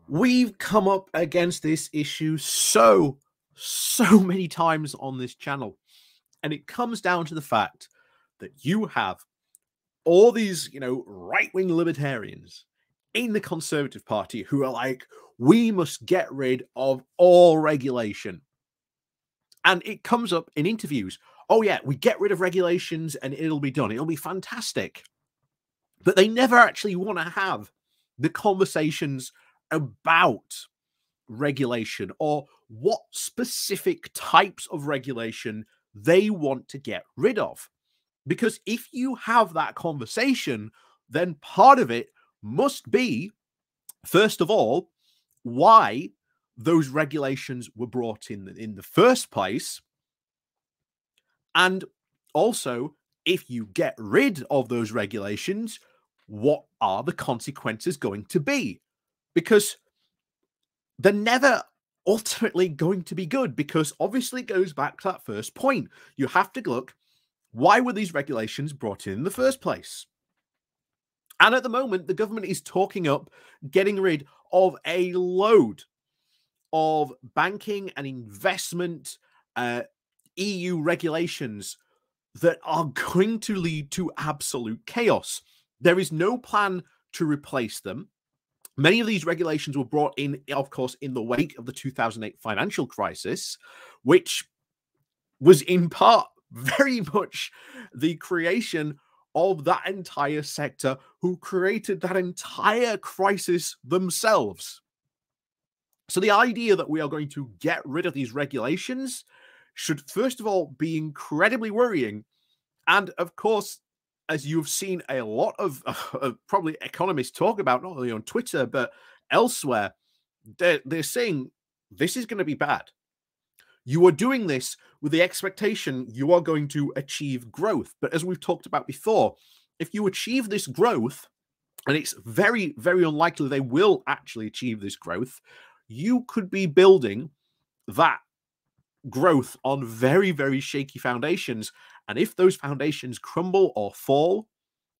We've come up against this issue so many times on this channel. And it comes down to the fact that you have all these, right-wing libertarians in the Conservative Party who are like, we must get rid of all regulation. And it comes up in interviews. Oh, yeah, we get rid of regulations and it'll be done. It'll be fantastic. But they never actually want to have the conversations about regulation or what specific types of regulation they want to get rid of. Because if you have that conversation, then part of it must be, first of all, why those regulations were brought in the first place. And also, if you get rid of those regulations, what are the consequences going to be? Because they're never ultimately going to be good, because obviously it goes back to that first point. You have to look, why were these regulations brought in the first place? And at the moment, the government is talking up getting rid of a load of banking and investment EU regulations that are going to lead to absolute chaos. There is no plan to replace them. Many of these regulations were brought in, of course, in the wake of the 2008 financial crisis, which was in part very much the creation of that entire sector, who created that entire crisis themselves. So the idea that we are going to get rid of these regulations should, first of all, be incredibly worrying. And of course, as you've seen a lot of probably economists talk about, not only on Twitter, but elsewhere, they're saying this is going to be bad. You are doing this with the expectation you are going to achieve growth. But as we've talked about before, if you achieve this growth, and it's very, very unlikely they will actually achieve this growth, you could be building that growth on very, very shaky foundations. And if those foundations crumble or fall,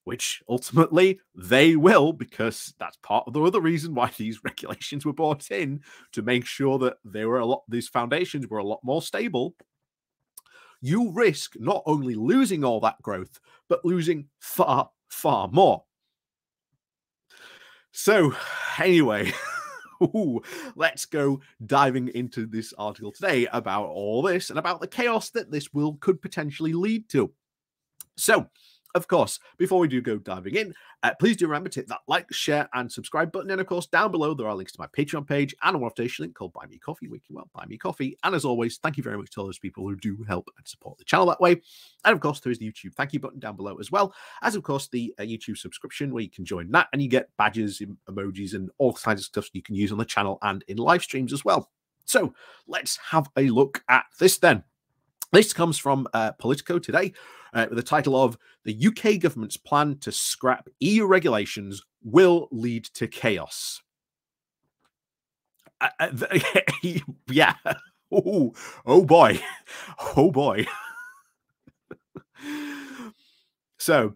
which ultimately they will, because that's part of the other reason why these regulations were brought in, to make sure that these foundations were a lot more stable, you risk not only losing all that growth, but losing far, far more. So anyway, let's go diving into this article today about all this and about the chaos that this could potentially lead to. So, of course, before we do go diving in, please do remember to hit that like, share, and subscribe button. And of course, down below, there are links to my Patreon page and a one-off link called Buy Me Coffee, where you can buy me coffee. And as always, thank you very much to all those people who do help and support the channel that way. And of course, there is the YouTube thank you button down below as well, as of course the YouTube subscription, where you can join that and you get badges, emojis, and all kinds of stuff you can use on the channel and in live streams as well. So let's have a look at this then. This comes from Politico today, with the title of "The UK Government's Plan to Scrap EU Regulations Will Lead to Chaos." Yeah. Oh boy. Oh boy. So,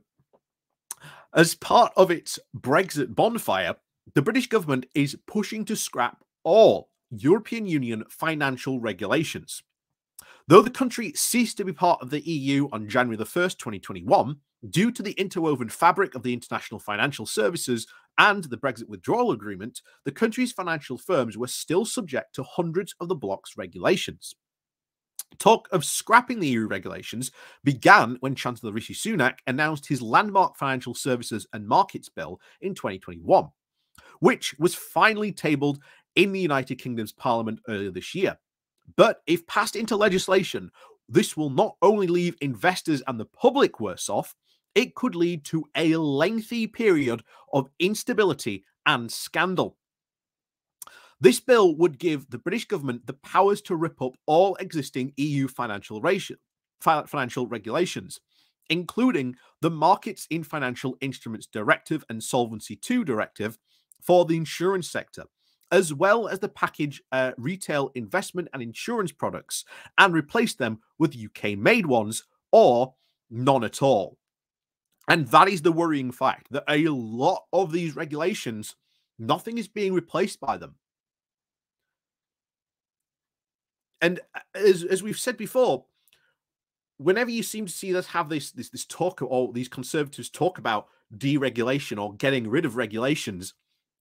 as part of its Brexit bonfire, the British government is pushing to scrap all European Union financial regulations. Though the country ceased to be part of the EU on January the 1st, 2021, due to the interwoven fabric of the international financial services and the Brexit withdrawal agreement, the country's financial firms were still subject to hundreds of the bloc's regulations. Talk of scrapping the EU regulations began when Chancellor Rishi Sunak announced his landmark Financial Services and Markets Bill in 2021, which was finally tabled in the United Kingdom's Parliament earlier this year. But if passed into legislation, this will not only leave investors and the public worse off, it could lead to a lengthy period of instability and scandal. This bill would give the British government the powers to rip up all existing EU financial regulations, including the Markets in Financial Instruments Directive and Solvency II Directive for the insurance sector, as well as the package retail investment and insurance products, and replace them with UK-made ones or none at all. And that is the worrying fact, that a lot of these regulations Nothing is being replaced by them. And as we've said before, whenever you seem to see us have this talk, or these conservatives talk about deregulation or getting rid of regulations,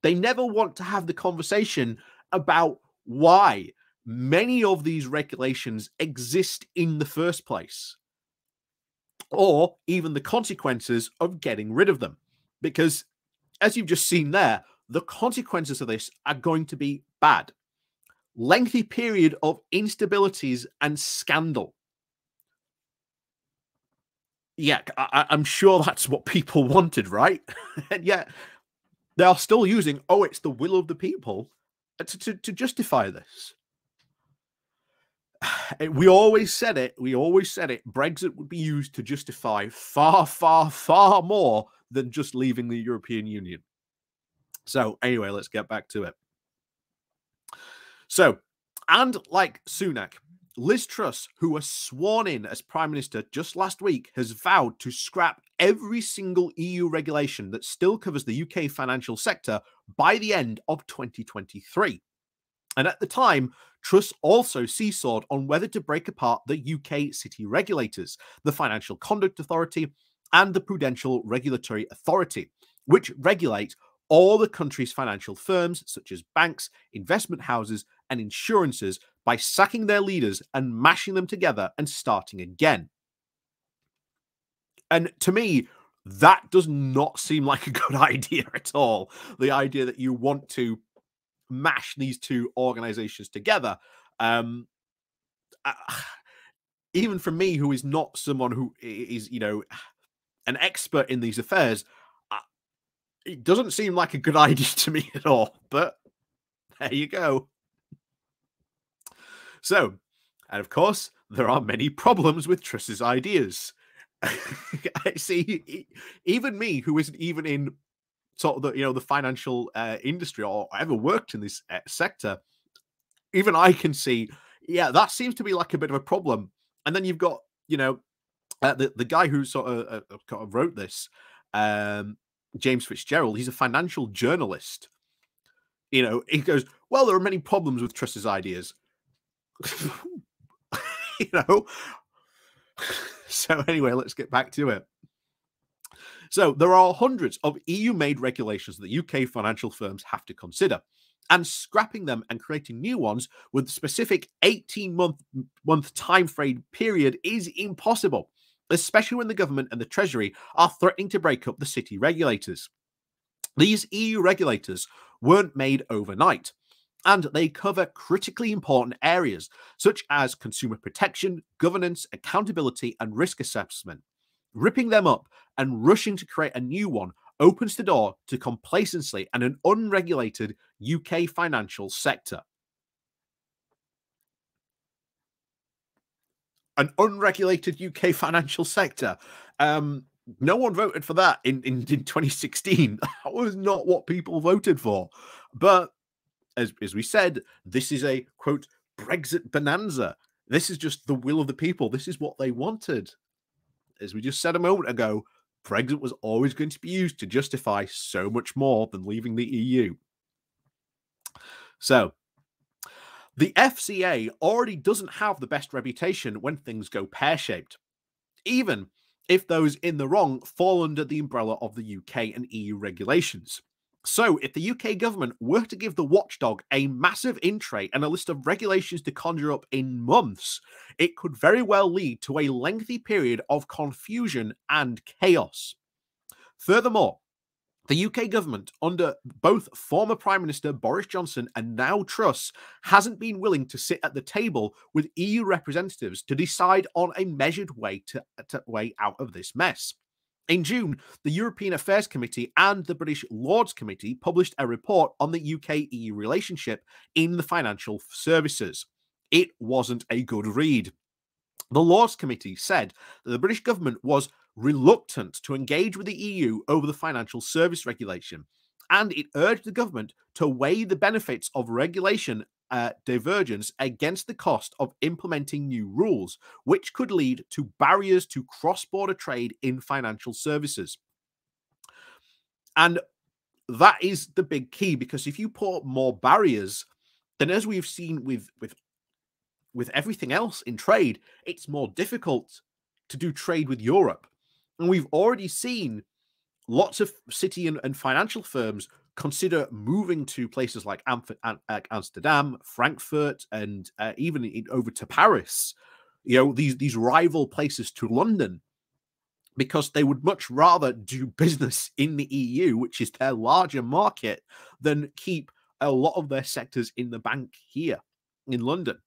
they never want to have the conversation about why many of these regulations exist in the first place, or even the consequences of getting rid of them. Because as you've just seen there, the consequences of this are going to be bad. Lengthy period of instabilities and scandal. Yeah, I'm sure that's what people wanted, right? And yet they are still using, oh, it's the will of the people to justify this. We always said it. We always said it. Brexit would be used to justify far, far, far more than just leaving the European Union. So anyway, let's get back to it. So, and like Sunak, Liz Truss, who was sworn in as Prime Minister just last week, has vowed to scrap every single EU regulation that still covers the UK financial sector by the end of 2023. And at the time, Truss also seesawed on whether to break apart the UK city regulators, the Financial Conduct Authority, and the Prudential Regulatory Authority, which regulate all the country's financial firms, such as banks, investment houses, and insurances, by sacking their leaders and mashing them together and starting again. And to me, that does not seem like a good idea at all. The idea that you want to mash these two organizations together. Even for me, who is not someone who is, an expert in these affairs, it doesn't seem like a good idea to me at all. But there you go. So, and of course, there are many problems with Truss's ideas. I see, even me, who isn't even in sort of the financial industry or ever worked in this sector, even I can see, yeah, that seems to be like a bit of a problem. And then you've got, the guy who sort of wrote this, James Fitzgerald. He's a financial journalist. He goes, well, there are many problems with Truss's ideas. So anyway, let's get back to it. So there are hundreds of EU-made regulations that UK financial firms have to consider, and scrapping them and creating new ones with a specific 18-month time frame period is impossible, especially when the government and the Treasury are threatening to break up the city regulators. These EU regulators weren't made overnight, and they cover critically important areas such as consumer protection, governance, accountability, and risk assessment. Ripping them up and rushing to create a new one opens the door to complacency and an unregulated UK financial sector. An unregulated UK financial sector. No one voted for that in 2016. That was not what people voted for. But as we said, this is a, quote, Brexit bonanza. This is just the will of the people. This is what they wanted. As we just said a moment ago, Brexit was always going to be used to justify so much more than leaving the EU. So, the FCA already doesn't have the best reputation when things go pear-shaped, even if those in the wrong fall under the umbrella of the UK and EU regulations. So, if the UK government were to give the watchdog a massive in-tray and a list of regulations to conjure up in months, it could very well lead to a lengthy period of confusion and chaos. Furthermore, the UK government, under both former Prime Minister Boris Johnson and now Truss, hasn't been willing to sit at the table with EU representatives to decide on a measured way to way out of this mess. In June, the European Affairs Committee and the British Lords Committee published a report on the UK-EU relationship in the financial services. It wasn't a good read. The Lords Committee said that the British government was reluctant to engage with the EU over the financial service regulation, and it urged the government to weigh the benefits of regulation divergence against the cost of implementing new rules, which could lead to barriers to cross-border trade in financial services. And that is the big key, because if you put more barriers, then as we've seen with everything else in trade, it's more difficult to do trade with Europe. And we've already seen lots of city and financial firms consider moving to places like Amsterdam, Frankfurt, and even over to Paris. You know, these rival places to London, because they would much rather do business in the EU, which is their larger market, than keep a lot of their sectors in the bank here in London.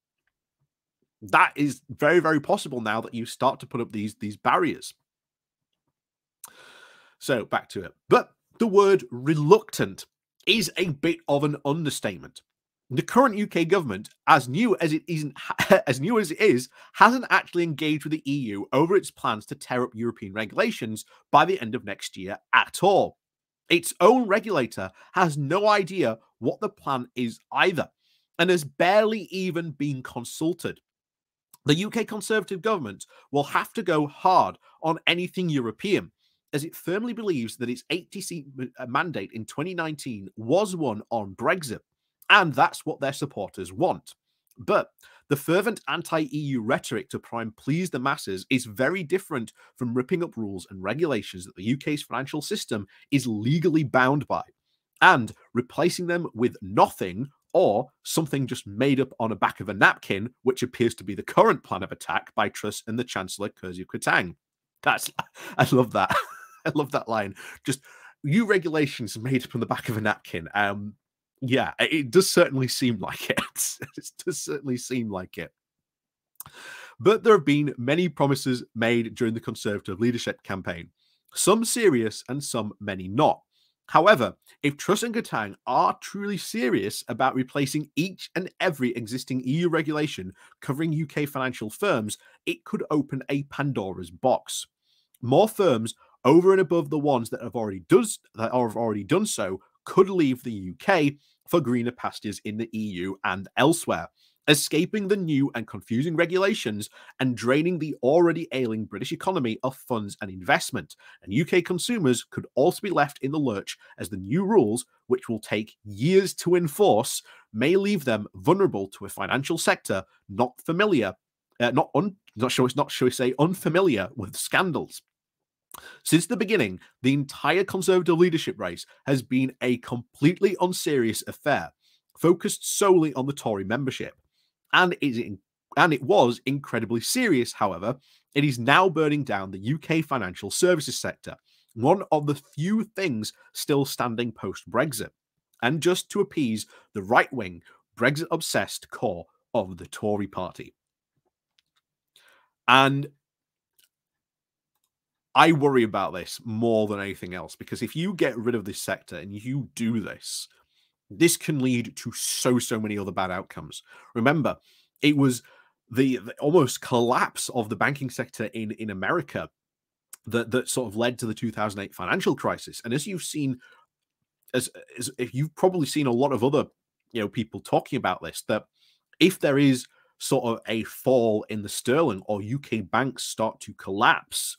That is very, very possible now that you start to put up these barriers. So back to it. But the word reluctant is a bit of an understatement. The current UK government, as new as it is, hasn't actually engaged with the EU over its plans to tear up European regulations by the end of next year at all. Its own regulator has no idea what the plan is either, and has barely even been consulted. The UK Conservative government will have to go hard on anything European, as it firmly believes that its 80-seat mandate in 2019 was won on Brexit, and that's what their supporters want. But the fervent anti-EU rhetoric to try and please the masses is very different from ripping up rules and regulations that the UK's financial system is legally bound by, and replacing them with nothing, or something just made up on the back of a napkin, which appears to be the current plan of attack by Truss and the Chancellor Truss Kwarteng. I love that. I love that line. Just new regulations made up on the back of a napkin. Yeah, it does certainly seem like it. It does certainly seem like it. But there have been many promises made during the Conservative leadership campaign, some serious and some many not. However, if Truss and Kwarteng are truly serious about replacing each and every existing EU regulation covering UK financial firms, it could open a Pandora's box. More firms over and above the ones that have already done so could leave the UK for greener pastures in the EU and elsewhere, escaping the new and confusing regulations and draining the already ailing British economy of funds and investment. And UK consumers could also be left in the lurch, as the new rules, which will take years to enforce, may leave them vulnerable to a financial sector not unfamiliar with scandals. Since the beginning, the entire Conservative leadership race has been a completely unserious affair, focused solely on the Tory membership. And it was incredibly serious, however. It is now burning down the UK financial services sector, one of the few things still standing post-Brexit, and just to appease the right-wing, Brexit-obsessed core of the Tory party. And I worry about this more than anything else, because if you get rid of this sector and you do this, this can lead to so many other bad outcomes. Remember, it was the almost collapse of the banking sector in America that sort of led to the 2008 financial crisis. And as you've seen, as if you've probably seen a lot of other people talking about this, that if there is sort of a fall in the sterling or UK banks start to collapse,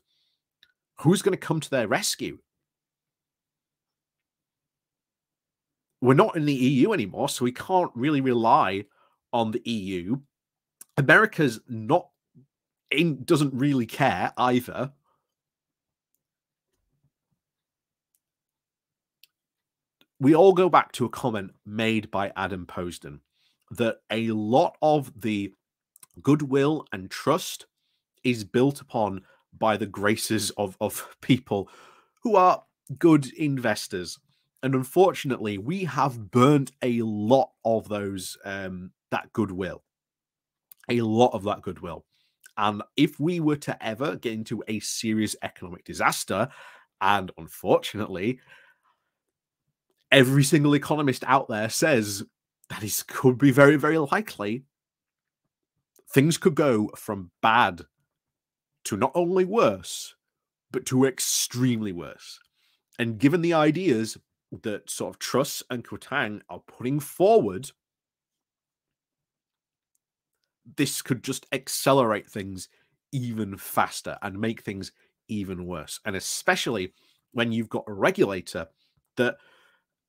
who's going to come to their rescue? We're not in the EU anymore, so we can't really rely on the EU. America's doesn't really care either. We all go back to a comment made by Adam Poston that a lot of the goodwill and trust is built upon by the graces of people who are good investors. And unfortunately, we have burnt a lot of those that goodwill. A lot of that goodwill. And if we were to ever get into a serious economic disaster, and unfortunately, every single economist out there says that it could be very, very likely, things could go from bad to not only worse, but to extremely worse. And given the ideas that sort of Truss and Kwarteng are putting forward, this could just accelerate things even faster and make things even worse. And especially when you've got a regulator that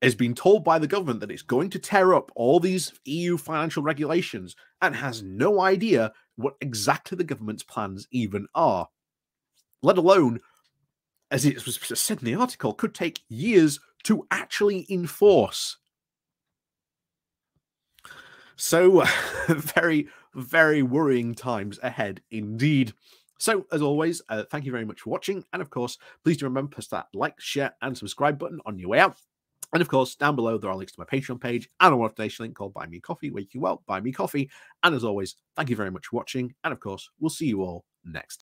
has been told by the government that it's going to tear up all these EU financial regulations and has no idea what exactly the government's plans even are, let alone, as it was said in the article, could take years to actually enforce. So very, very worrying times ahead indeed. So, as always, thank you very much for watching. And of course, please do remember to press that like, share, and subscribe button on your way out. And of course, down below, there are links to my Patreon page and a donation link called Buy Me Coffee, where you can, well, buy me coffee. And as always, thank you very much for watching. And of course, we'll see you all next time.